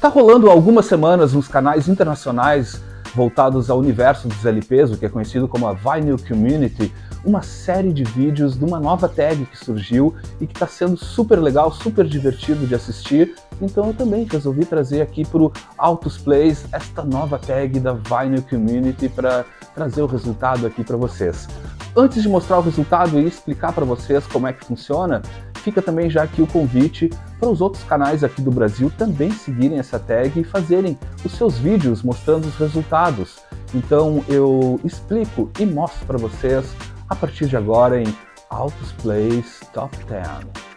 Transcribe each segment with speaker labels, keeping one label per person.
Speaker 1: Tá rolando há algumas semanas nos canais internacionais voltados ao universo dos LPs, o que é conhecido como a Vinyl Community, uma série de vídeos de uma nova tag que surgiu e que está sendo super legal, super divertido de assistir. Então eu também resolvi trazer aqui para o Altos Plays esta nova tag da Vinyl Community para trazer o resultado aqui para vocês. Antes de mostrar o resultado e explicar para vocês como é que funciona, fica também já aqui o convite para os outros canais aqui do Brasil também seguirem essa tag e fazerem os seus vídeos mostrando os resultados. Então eu explico e mostro para vocês a partir de agora em Altos Plays Top 10.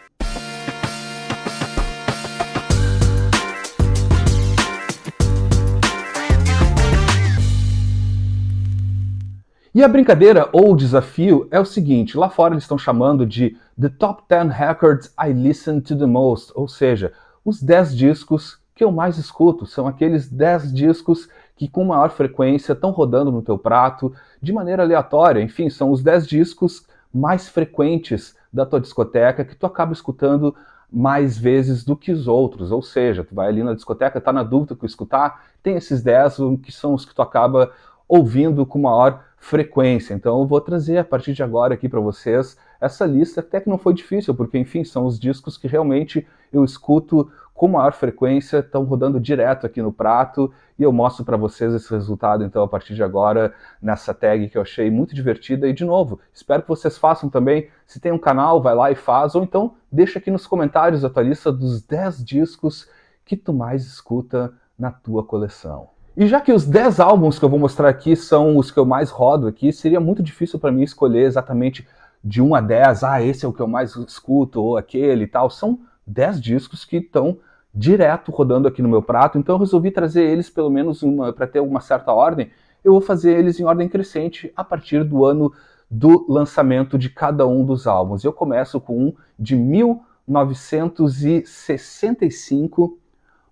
Speaker 1: E a brincadeira ou o desafio é o seguinte, lá fora eles estão chamando de The Top 10 Records I Listen to the Most, ou seja, os 10 discos que eu mais escuto, são aqueles 10 discos que com maior frequência estão rodando no teu prato de maneira aleatória, enfim, são os 10 discos mais frequentes da tua discoteca que tu acaba escutando mais vezes do que os outros, ou seja, tu vai ali na discoteca, tá na dúvida com escutar, tem esses 10 que são os que tu acaba ouvindo com maior frequência. Então eu vou trazer a partir de agora aqui para vocês essa lista, até que não foi difícil, porque enfim, são os discos que realmente eu escuto com maior frequência, estão rodando direto aqui no prato, e eu mostro para vocês esse resultado então a partir de agora nessa tag que eu achei muito divertida. E de novo, espero que vocês façam também. Se tem um canal, vai lá e faz, ou então deixa aqui nos comentários a tua lista dos 10 discos que tu mais escuta na tua coleção. E já que os 10 álbuns que eu vou mostrar aqui são os que eu mais rodo aqui, seria muito difícil para mim escolher exatamente de 1 a 10, esse é o que eu mais escuto, ou aquele e tal. São 10 discos que estão direto rodando aqui no meu prato, então eu resolvi trazer eles pelo menos para ter uma certa ordem. Eu vou fazer eles em ordem crescente a partir do ano do lançamento de cada um dos álbuns. Eu começo com um de 1965,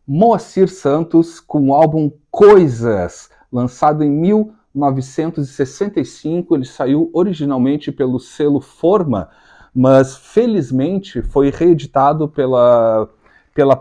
Speaker 1: Moacir Santos, com o álbum Coisas, lançado em 1965, ele saiu originalmente pelo selo Forma, mas felizmente foi reeditado pela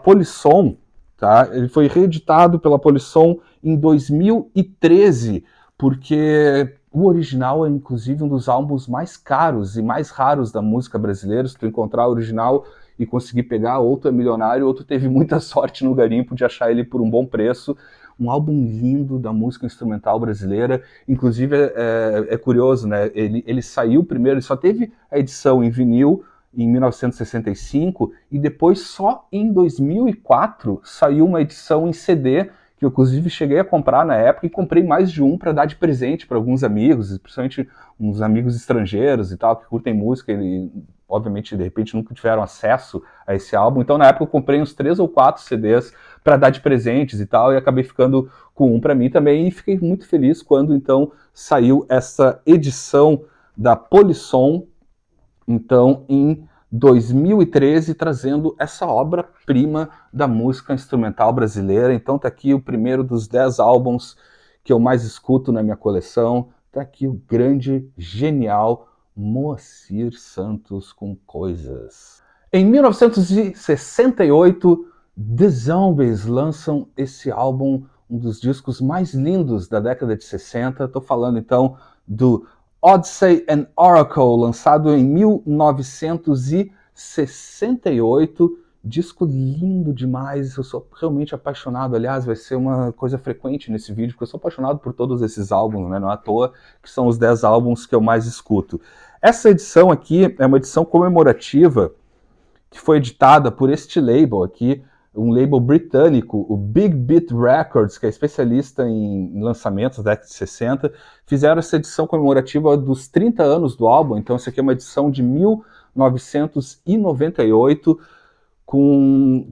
Speaker 1: Polisson, tá? Ele foi reeditado pela Polisson em 2013, porque o original é inclusive um dos álbuns mais caros e mais raros da música brasileira. Se tu encontrar o original e conseguir pegar, outro é milionário, outro teve muita sorte no garimpo de achar ele por um bom preço. Um álbum lindo da música instrumental brasileira. Inclusive é curioso, né? Ele saiu primeiro, ele só teve a edição em vinil em 1965 e depois só em 2004 saiu uma edição em CD, que eu inclusive cheguei a comprar na época e comprei mais de um para dar de presente para alguns amigos, principalmente uns amigos estrangeiros e tal, que curtem música e obviamente de repente nunca tiveram acesso a esse álbum. Então na época eu comprei uns 3 ou 4 CDs para dar de presentes e tal, e acabei ficando com um para mim também, e fiquei muito feliz quando então saiu essa edição da Polisson, então em 2013, trazendo essa obra-prima da música instrumental brasileira. Então tá aqui o primeiro dos 10 álbuns que eu mais escuto na minha coleção, tá aqui o grande, genial Moacir Santos com Coisas. Em 1968, The Zombies lançam esse álbum, um dos discos mais lindos da década de 60. Estou falando então do Odyssey and Oracle, lançado em 1968. Disco lindo demais, eu sou realmente apaixonado. Aliás, vai ser uma coisa frequente nesse vídeo, porque eu sou apaixonado por todos esses álbuns, né? Não é à toa que são os 10 álbuns que eu mais escuto. Essa edição aqui é uma edição comemorativa que foi editada por este label aqui, um label britânico, o Big Beat Records, que é especialista em lançamentos da década de 60, fizeram essa edição comemorativa dos 30 anos do álbum. Então essa aqui é uma edição de 1998,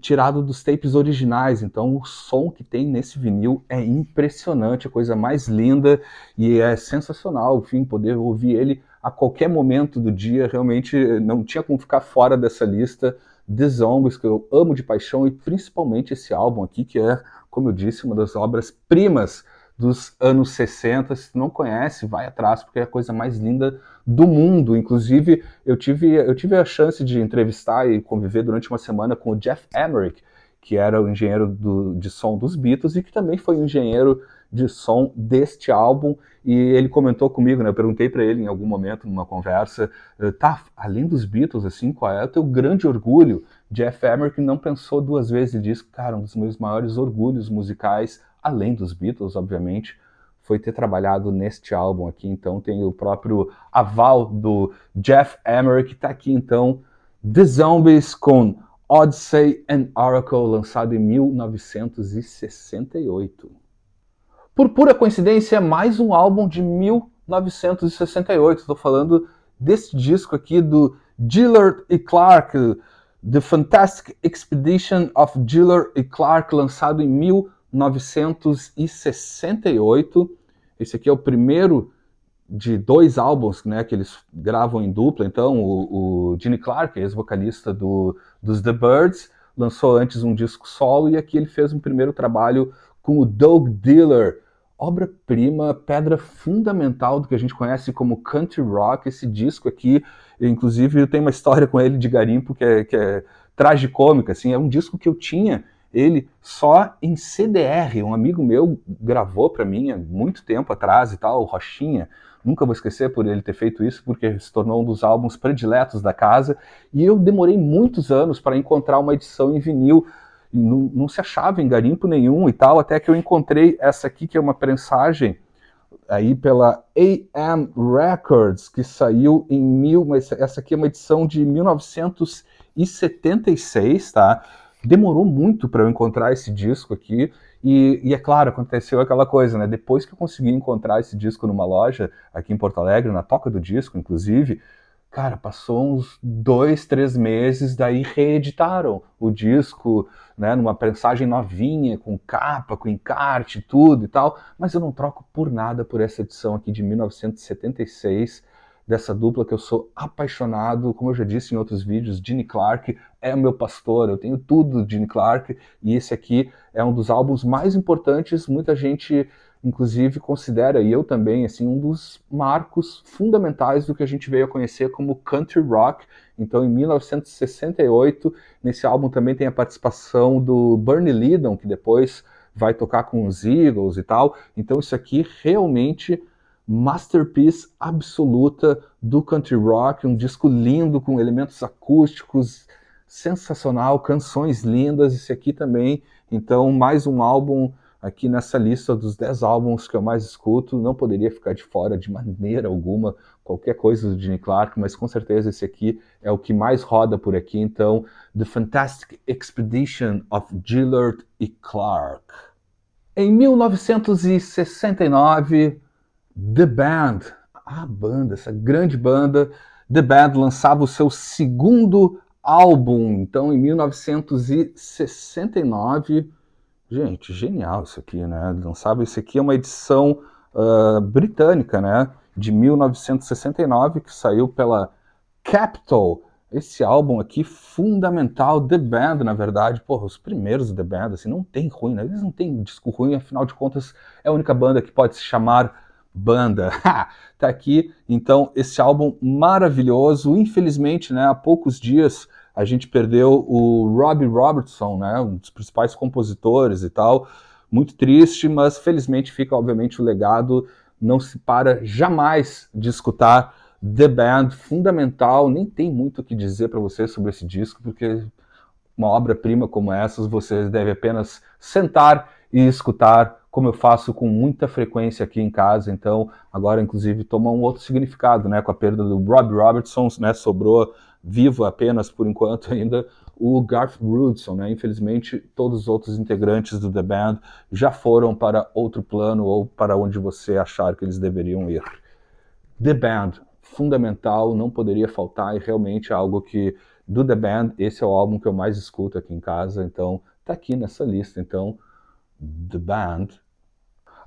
Speaker 1: tirado dos tapes originais. Então o som que tem nesse vinil é impressionante, a coisa mais linda, e é sensacional, enfim, poder ouvir ele a qualquer momento do dia. Realmente não tinha como ficar fora dessa lista. The Zombies, que eu amo de paixão, e principalmente esse álbum aqui, que é, como eu disse, uma das obras-primas dos anos 60. Se tu não conhece, vai atrás, porque é a coisa mais linda do mundo. Inclusive, eu tive a chance de entrevistar e conviver durante uma semana com o Geoff Emerick, que era o engenheiro de som dos Beatles e que também foi o engenheiro de som deste álbum, e ele comentou comigo, né, eu perguntei para ele em algum momento, numa conversa, tá, além dos Beatles, assim, qual é o teu grande orgulho? Geoff Emerick não pensou duas vezes e disse, cara, um dos meus maiores orgulhos musicais, além dos Beatles, obviamente, foi ter trabalhado neste álbum aqui, então tem o próprio aval do Geoff Emerick, que tá aqui então, The Zombies com Odyssey and Oracle, lançado em 1968. Por pura coincidência, mais um álbum de 1968. Estou falando desse disco aqui do Gillard e Clark, The Fantastic Expedition of Gillard e Clark, lançado em 1968. Esse aqui é o primeiro de dois álbuns, né, que eles gravam em dupla. Então, o Gene Clark, ex-vocalista dos The Byrds, lançou antes um disco solo, e aqui ele fez um primeiro trabalho com o Doug Diller, obra-prima, pedra fundamental do que a gente conhece como country rock. Esse disco aqui, inclusive, eu tenho uma história com ele de garimpo que é tragicômica, assim, é um disco que eu tinha ele só em CDR, um amigo meu gravou para mim há muito tempo atrás e tal, o Rochinha, nunca vou esquecer por ele ter feito isso, porque se tornou um dos álbuns prediletos da casa, e eu demorei muitos anos para encontrar uma edição em vinil, não se achava em garimpo nenhum e tal, até que eu encontrei essa aqui, que é uma prensagem aí pela AM Records, que saiu mas essa aqui é uma edição de 1976, tá? Demorou muito para eu encontrar esse disco aqui, e é claro, aconteceu aquela coisa, né? Depois que eu consegui encontrar esse disco numa loja aqui em Porto Alegre, na Toca do Disco, inclusive, cara, passou uns 2, 3 meses, daí reeditaram o disco, né, numa prensagem novinha, com capa, com encarte, tudo e tal, mas eu não troco por nada por essa edição aqui de 1976, dessa dupla que eu sou apaixonado, como eu já disse em outros vídeos, Gene Clark é o meu pastor, eu tenho tudo do Gene Clark, e esse aqui é um dos álbuns mais importantes, muita gente inclusive considera, e eu também, assim, um dos marcos fundamentais do que a gente veio a conhecer como country rock. Então, em 1968, nesse álbum também tem a participação do Bernie Leadon, que depois vai tocar com os Eagles e tal. Então, isso aqui realmente masterpiece absoluta do country rock, um disco lindo com elementos acústicos, sensacional, canções lindas, esse aqui também. Então, mais um álbum aqui nessa lista dos 10 álbuns que eu mais escuto, não poderia ficar de fora de maneira alguma qualquer coisa do Gene Clark, mas com certeza esse aqui é o que mais roda por aqui. Então, The Fantastic Expedition of Gillard e Clark. Em 1969, The Band, a banda, essa grande banda, The Band lançava o seu segundo álbum. Então, em 1969, gente, genial isso aqui, né? Lançava isso aqui, é uma edição britânica, né? De 1969, que saiu pela Capitol. Esse álbum aqui, fundamental, The Band, na verdade, porra, os primeiros The Band, assim, não tem ruim, né? Eles não têm disco ruim, afinal de contas, é a única banda que pode se chamar banda. Tá aqui, então, esse álbum maravilhoso. Infelizmente, né, há poucos dias a gente perdeu o Robbie Robertson, né, um dos principais compositores e tal. Muito triste, mas felizmente fica, obviamente, o legado. Não se para jamais de escutar The Band, fundamental. Nem tem muito o que dizer para vocês sobre esse disco, porque uma obra-prima como essas, vocês devem apenas sentar e escutar, como eu faço com muita frequência aqui em casa. Então, agora, inclusive, toma um outro significado, né, com a perda do Robbie Robertson, né, sobrou vivo apenas, por enquanto, ainda o Garth Rudson, né? Infelizmente, todos os outros integrantes do The Band já foram para outro plano ou para onde você achar que eles deveriam ir. The Band, fundamental, não poderia faltar, e realmente é algo que, do The Band, esse é o álbum que eu mais escuto aqui em casa, então tá aqui nessa lista. Então, The Band.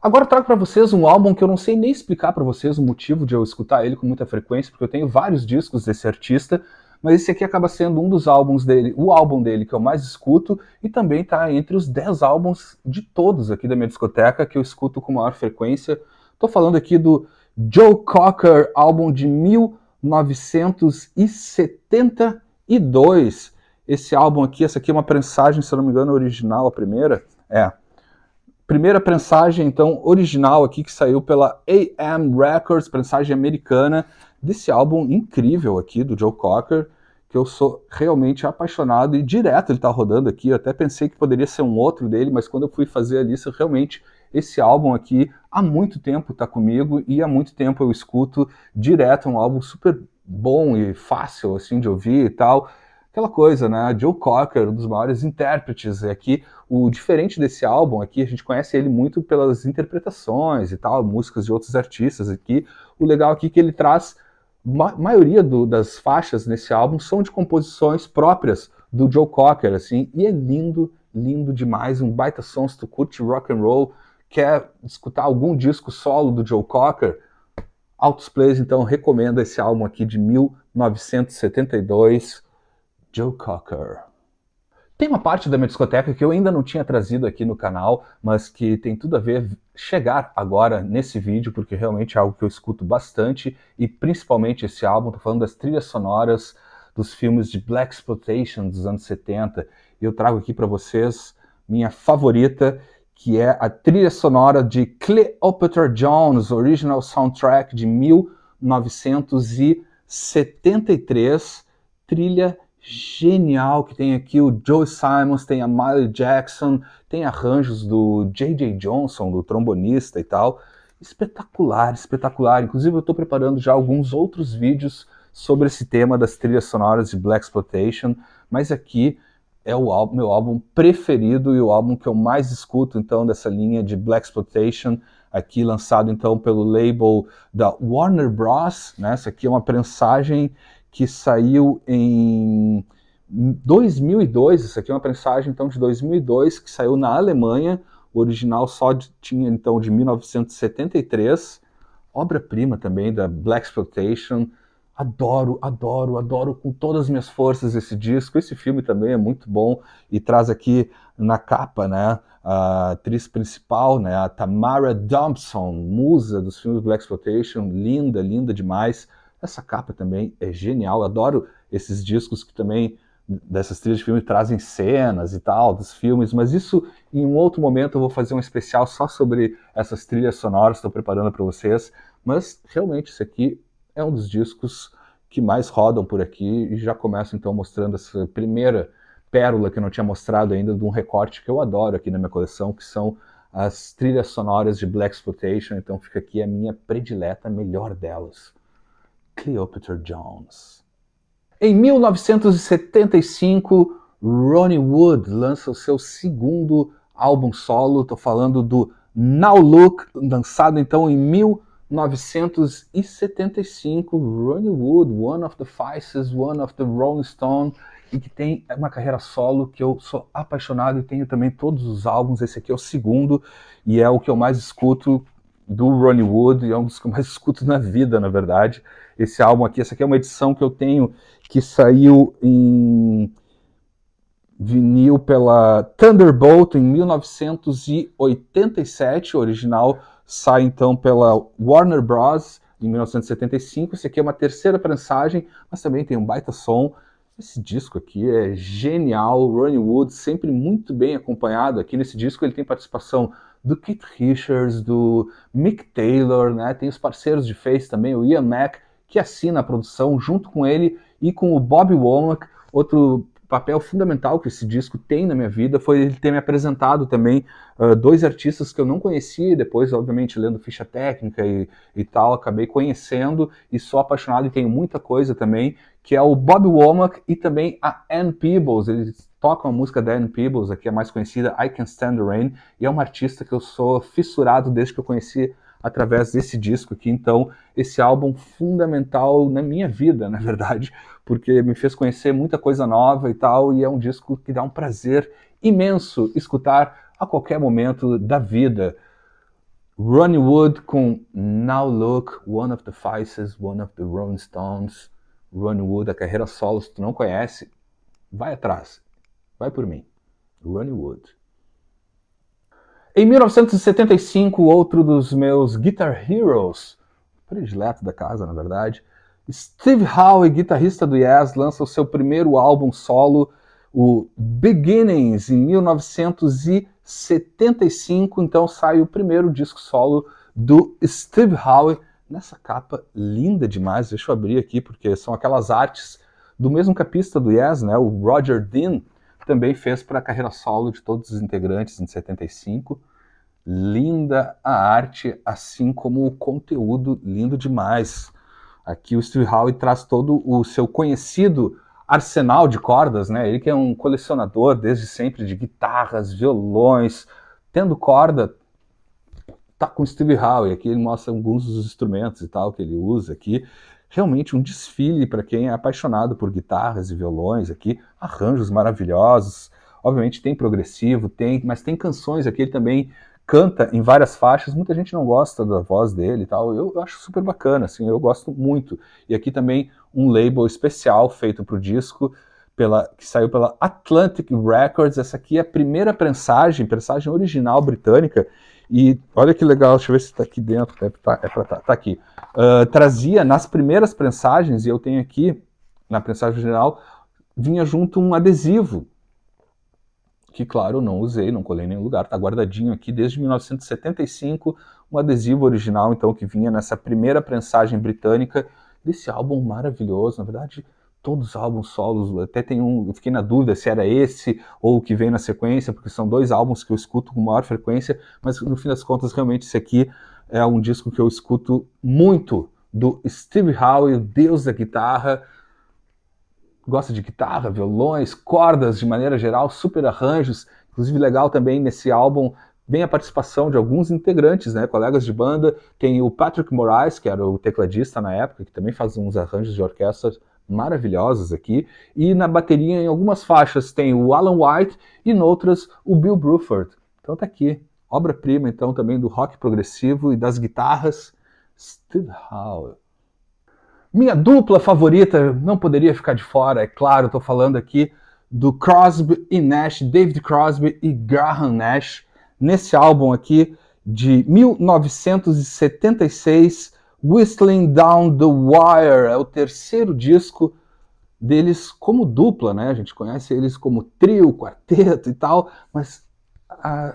Speaker 1: Agora eu trago para vocês um álbum que eu não sei nem explicar para vocês o motivo de eu escutar ele com muita frequência, porque eu tenho vários discos desse artista, mas esse aqui acaba sendo um dos álbuns dele, o álbum dele que eu mais escuto, e também está entre os 10 álbuns de todos aqui da minha discoteca que eu escuto com maior frequência. Estou falando aqui do Joe Cocker, álbum de 1972. esse álbum aqui, essa aqui é uma prensagem, se eu não me engano, original, a primeira. Primeira prensagem, então, original aqui, que saiu pela AM Records, prensagem americana, desse álbum incrível aqui, do Joe Cocker, que eu sou realmente apaixonado, e direto ele tá rodando aqui. Eu até pensei que poderia ser um outro dele, mas quando eu fui fazer a lista, realmente, esse álbum aqui, há muito tempo tá comigo, e há muito tempo eu escuto direto, um álbum super bom e fácil, assim, de ouvir e tal. Aquela coisa, né? Joe Cocker, um dos maiores intérpretes aqui. O diferente desse álbum aqui, a gente conhece ele muito pelas interpretações e tal, músicas de outros artistas aqui. O legal aqui é que ele traz, maioria das faixas nesse álbum são de composições próprias do Joe Cocker, assim, e é lindo, lindo demais, um baita som. Se tu curte rock and roll, quer escutar algum disco solo do Joe Cocker, altos plays, então recomendo esse álbum aqui de 1972, Joe Cocker. Tem uma parte da minha discoteca que eu ainda não tinha trazido aqui no canal, mas que tem tudo a ver chegar agora nesse vídeo, porque realmente é algo que eu escuto bastante, e principalmente esse álbum, tô falando das trilhas sonoras dos filmes de Blaxploitation dos anos 70, e eu trago aqui para vocês minha favorita, que é a trilha sonora de Cleopatra Jones, original soundtrack de 1973, trilha genial, que tem aqui o Joe Simons, tem a Miley Jackson, tem arranjos do J.J. Johnson, do trombonista e tal. Espetacular, espetacular. Inclusive eu estou preparando já alguns outros vídeos sobre esse tema das trilhas sonoras de Blaxploitation, mas aqui é o meu álbum preferido e o álbum que eu mais escuto, então, dessa linha de Blaxploitation, aqui lançado, então, pelo label da Warner Bros. Né? Essa aqui é uma prensagem que saiu em 2002, isso aqui é uma prensagem, então, de 2002, que saiu na Alemanha. O original só tinha, então, de 1973, obra-prima também da Blaxploitation. Adoro, adoro, adoro com todas as minhas forças esse disco. Esse filme também é muito bom e traz aqui na capa, né, a atriz principal, né, a Tamara Thompson, musa dos filmes Blaxploitation, linda, linda demais. Essa capa também é genial. Adoro esses discos que também, dessas trilhas de filme, trazem cenas e tal, dos filmes, mas isso em um outro momento eu vou fazer um especial só sobre essas trilhas sonoras, estou preparando para vocês, mas realmente isso aqui é um dos discos que mais rodam por aqui, e já começo então mostrando essa primeira pérola que eu não tinha mostrado ainda, de um recorte que eu adoro aqui na minha coleção, que são as trilhas sonoras de Blaxploitation. Então fica aqui a minha predileta, a melhor delas, Cleopatra Jones. Em 1975, Ronnie Wood lança o seu segundo álbum solo, estou falando do Now Look, lançado então em 1975, Ronnie Wood, one of the faces, one of the Rolling Stone, e que tem uma carreira solo que eu sou apaixonado e tenho também todos os álbuns. Esse aqui é o segundo e é o que eu mais escuto do Ronnie Wood, e é um dos que eu mais escuto na vida, na verdade. Esse álbum aqui, essa aqui é uma edição que eu tenho que saiu em vinil pela Thunderbolt em 1987, o original sai então pela Warner Bros. Em 1975. Esse aqui é uma terceira prensagem, mas também tem um baita som. Esse disco aqui é genial. O Ronnie Wood sempre muito bem acompanhado. Aqui nesse disco ele tem participação do Keith Richards, do Mick Taylor, né? Tem os parceiros de Face também, o Ian Mac, que assina a produção junto com ele, e com o Bobby Womack. Outro papel fundamental que esse disco tem na minha vida foi ele ter me apresentado também dois artistas que eu não conhecia, e depois, obviamente, lendo ficha técnica e tal, acabei conhecendo e sou apaixonado, e tenho muita coisa também, que é o Bobby Womack e também a Ann Peebles. Eles tocam a música da Ann Peebles, aqui a mais conhecida, I Can't Stand the Rain, e é uma artista que eu sou fissurado desde que eu conheci através desse disco aqui. Então, esse álbum fundamental na minha vida, na verdade, porque me fez conhecer muita coisa nova e tal, e é um disco que dá um prazer imenso escutar a qualquer momento da vida. Ronnie Wood com Now Look, One of the Faces, One of the Rolling Stones. Ronnie Wood, a carreira solo, se tu não conhece, vai atrás, vai por mim. Ronnie Wood. Em 1975, outro dos meus Guitar Heroes, predileto da casa, na verdade, Steve Howe, guitarrista do Yes, lança o seu primeiro álbum solo, o Beginnings, em 1975, então sai o primeiro disco solo do Steve Howe, nessa capa linda demais. Deixa eu abrir aqui, porque são aquelas artes do mesmo capista do Yes, né, o Roger Dean, também fez para a carreira solo de todos os integrantes em 75. Linda a arte, assim como o conteúdo, lindo demais. Aqui o Steve Howe traz todo o seu conhecido arsenal de cordas, né? Ele que é um colecionador desde sempre de guitarras, violões, tendo corda, tá com o Steve Howe. Aqui ele mostra alguns dos instrumentos e tal que ele usa aqui. Realmente um desfile para quem é apaixonado por guitarras e violões aqui, arranjos maravilhosos. Obviamente tem progressivo, mas tem canções aqui, ele também canta em várias faixas. Muita gente não gosta da voz dele e tal, eu acho super bacana, assim, eu gosto muito. E aqui também um label especial feito para o disco, que saiu pela Atlantic Records. Essa aqui é a primeira prensagem original britânica. E olha que legal, deixa eu ver se está aqui dentro, tá aqui. Trazia nas primeiras prensagens, e eu tenho aqui, na prensagem original, vinha junto um adesivo, que claro, eu não usei, não colei em nenhum lugar, tá guardadinho aqui desde 1975, um adesivo original, então, que vinha nessa primeira prensagem britânica desse álbum maravilhoso. Na verdade, todos os álbuns solos, até tem eu fiquei na dúvida se era esse ou o que vem na sequência, porque são dois álbuns que eu escuto com maior frequência, mas no fim das contas, realmente, esse aqui é um disco que eu escuto muito, do Steve Howe, o deus da guitarra. Gosta de guitarra, violões, cordas de maneira geral, super arranjos. Inclusive legal também nesse álbum vem a participação de alguns integrantes, né, colegas de banda. Tem o Patrick Morais, que era o tecladista na época, que também faz uns arranjos de orquestra maravilhosos aqui. E na bateria, em algumas faixas, tem o Alan White e em outras o Bill Bruford. Então tá aqui, obra-prima então também do rock progressivo e das guitarras, Steve Howe. Minha dupla favorita não poderia ficar de fora, é claro, estou falando aqui do Crosby e Nash, David Crosby e Graham Nash, nesse álbum aqui de 1976, Whistling Down the Wire. É o terceiro disco deles como dupla, né? A gente conhece eles como trio, quarteto e tal, mas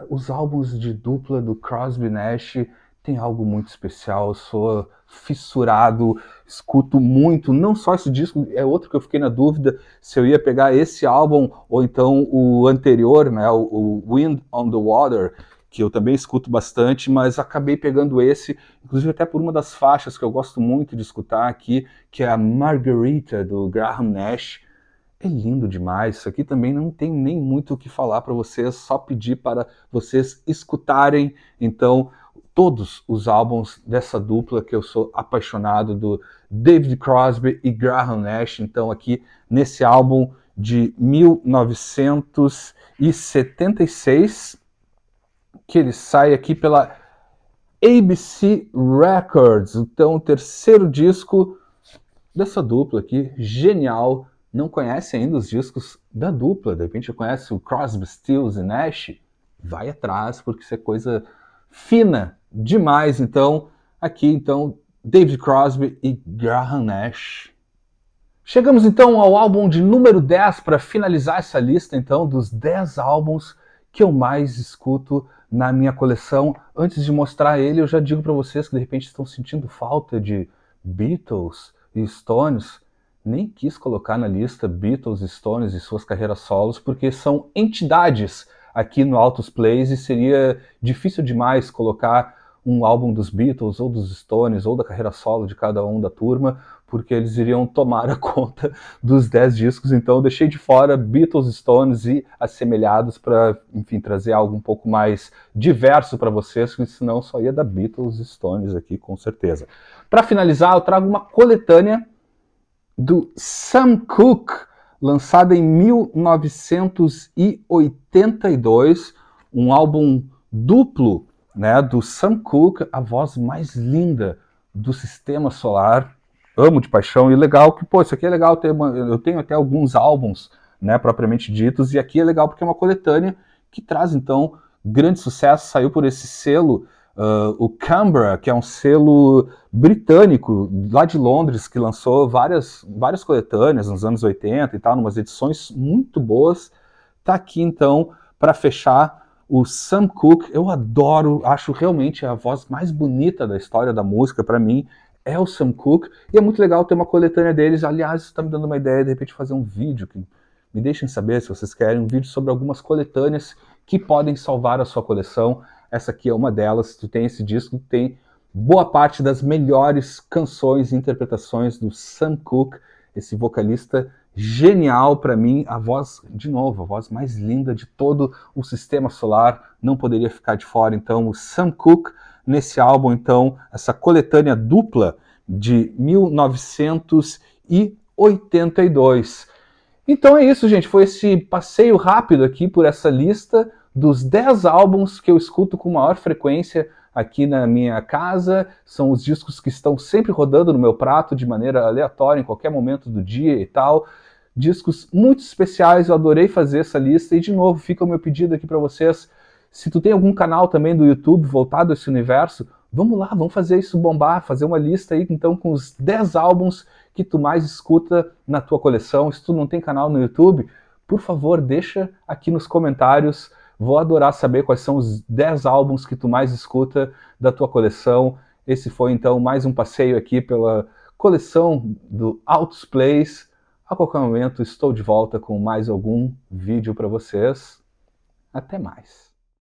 Speaker 1: os álbuns de dupla do Crosby e Nash tem algo muito especial. Eu sou fissurado, escuto muito, não só esse disco, é outro que eu fiquei na dúvida se eu ia pegar esse álbum ou então o anterior, né, o Wind on the Water, que eu também escuto bastante, mas acabei pegando esse, inclusive até por uma das faixas que eu gosto muito de escutar aqui, que é a Margarita, do Graham Nash. É lindo demais. Isso aqui também não tem nem muito o que falar para vocês, só pedir para vocês escutarem, então, todos os álbuns dessa dupla que eu sou apaixonado, do David Crosby e Graham Nash. Então aqui nesse álbum de 1976, que ele sai aqui pela ABC Records. Então o terceiro disco dessa dupla aqui, genial. Não conhece ainda os discos da dupla, de repente conhece o Crosby, Stills e Nash? Vai atrás, porque isso é coisa fina demais. Então, aqui, então, David Crosby e Graham Nash. Chegamos, então, ao álbum de número 10, para finalizar essa lista, então, dos 10 álbuns que eu mais escuto na minha coleção. Antes de mostrar ele, eu já digo para vocês que, de repente, estão sentindo falta de Beatles e Stones. Nem quis colocar na lista Beatles, Stones e suas carreiras solos, porque são entidades aqui no Altos Plays e seria difícil demais colocar um álbum dos Beatles, ou dos Stones, ou da carreira solo de cada um da turma, porque eles iriam tomar a conta dos 10 discos. Então eu deixei de fora Beatles, Stones e assemelhados para, enfim, trazer algo um pouco mais diverso para vocês, porque senão só ia dar Beatles e Stones aqui, com certeza. Para finalizar, eu trago uma coletânea do Sam Cooke, lançada em 1982, um álbum duplo, né, do Sam Cooke, a voz mais linda do sistema solar. Amo de paixão, e legal que, pô, isso aqui é legal, eu tenho até alguns álbuns, né, propriamente ditos, e aqui é legal porque é uma coletânea que traz, então, grande sucesso, saiu por esse selo o Canberra, que é um selo britânico lá de Londres, que lançou várias coletâneas nos anos 80 e tal, umas edições muito boas, tá aqui então para fechar o Sam Cooke. Eu adoro, acho realmente a voz mais bonita da história da música para mim é o Sam Cooke, e é muito legal ter uma coletânea deles. Aliás, isso está me dando uma ideia de repente fazer um vídeo, que me deixem saber se vocês querem, um vídeo sobre algumas coletâneas que podem salvar a sua coleção. Essa aqui é uma delas. Tu tem esse disco, tem boa parte das melhores canções e interpretações do Sam Cooke, esse vocalista genial para mim, a voz, de novo, a voz mais linda de todo o Sistema Solar, não poderia ficar de fora, então, o Sam Cooke, nesse álbum, então, essa coletânea dupla de 1982. Então é isso, gente, foi esse passeio rápido aqui por essa lista dos 10 álbuns que eu escuto com maior frequência aqui na minha casa. São os discos que estão sempre rodando no meu prato de maneira aleatória, em qualquer momento do dia e tal. Discos muito especiais, eu adorei fazer essa lista. E de novo, fica o meu pedido aqui para vocês. Se tu tem algum canal também do YouTube voltado a esse universo, vamos lá, vamos fazer isso bombar, fazer uma lista aí então com os 10 álbuns que tu mais escuta na tua coleção. Se tu não tem canal no YouTube, por favor, deixa aqui nos comentários. Vou adorar saber quais são os 10 álbuns que tu mais escuta da tua coleção. Esse foi então mais um passeio aqui pela coleção do Altos Plays. A qualquer momento estou de volta com mais algum vídeo para vocês. Até mais.